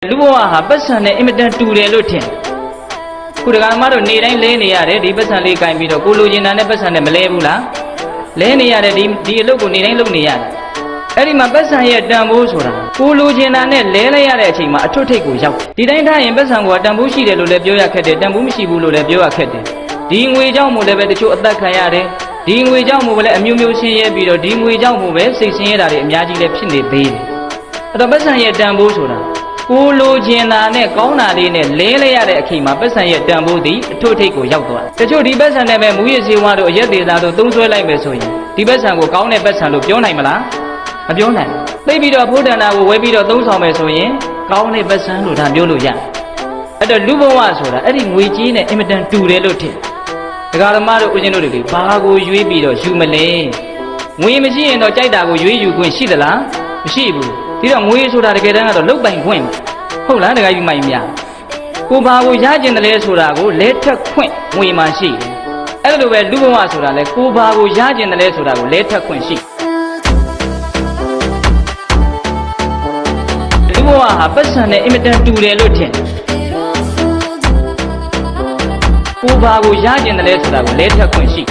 လူဘဝဟာပတ်စံနဲ့အင်မတန်တူတယ်လို့ထင်ခုတကယ်မှတော့နေတိုင်းလဲနေရတယ်ဒီပတ်စံလေးကင်ပြီးတော့ကိုလိုချင်တာနဲ့ပတ်စံနဲ့မလဲဘူးလားလဲနေရတယ်ဒီအလုပ်ကိုနေတိုင်းလုပ်နေရတယ်အဲ့ဒီမှာပတ်စံရဲ့တန်ဖိုးဆိုတာကိုလိုချင်တာနဲ့လဲလိုက်ရတဲ့အချိန်မှာအထွတ်ထိပ်ကိုရောက်ဒီတိုင်းထားရင်ပတ်စံကတန်ဖိုးရှိတယ်လို့လည်းပြောရခက်တယ်တန်ဖိုးမရှိဘူးလို့လည်းပြောရခက်တယ်ဒီငွေကြောင့်မို့လည်းပဲတချို့အသက်ခံရတယ်ဒီငွေကြောင့်မို့လည်းအမျိုးမျိုးဆင်းရဲပြီးတော့ဒီငွေကြောင့်မို့ပဲစိတ်ဆင်းရဲတာတွေအများကြီးလည်းဖြစ်နေသေးတယ်အဲ့တော့ပတ်စံရဲ့တန်ဖိုးဆိုတာကိုလိုချင်တာနဲ့ကောင်းတာလေးနဲ့လဲလိုက်ရတဲ့အချိန်မှာပတ်စံရဲ့တန်ဖိုးသည်အထွတ်ထိပ်ကိုရောက်သွားတယ်တချို့ဒီပတ်စံနဲ့ပဲမူရစေဝါတို့အရက်သေးသားတို့သုံးဆွဲလိုက်မယ်ဆိုရင်ဒီပတ်စံကိုကောင်းတဲ့ပတ်စံလို့ပြောနိုင်မလားမပြောနိုင်သိပြီးတော့ဘုဒ္ဓနာကိုဝဲပြီးတော့သုံးဆောင်မယ်ဆိုရင်ကောင်းတဲ့ပတ်စံလို့ဒါပြောလို့ရအဲ့တော့လူဘဝဆိုတာအဲ့ဒီငွေကြီးနဲ့အင်မတန်တူတယ်လို့ထင်ဒကာဓမ္မတို့ဦးဇင်းတို့တွေဘာကိုရွေးပြီးတော့ယူမလဲငွေမရှိရင်တော့ကြိုက်တာကိုရွေးယူခွင့်ရှိသလားမရှိဘူးဒီတော့ငွေဆိုတာတကယ်တမ်းကတော့လုတ်ပိုင်ခွင့်ဟုတ်လားတကယ်ကြီးမိုင်များကိုဘာကိုရကျင်တယ်လဲဆိုတာကိုလဲထက်ခွင့်ငွေမှရှိတယ်အဲ့လိုပဲလူဘဝဆိုတာလဲကိုဘာကိုရကျင်တယ်လဲဆိုတာကိုလဲထက်ခွင့်ရှိလူဘဝဟာပတ်စံနဲ့အင်မတန်တူတယ်လို့ထင်ကိုဘာကိုရကျင်တယ်လဲဆိုတာကိုလဲထက်ခွင့်ရှိ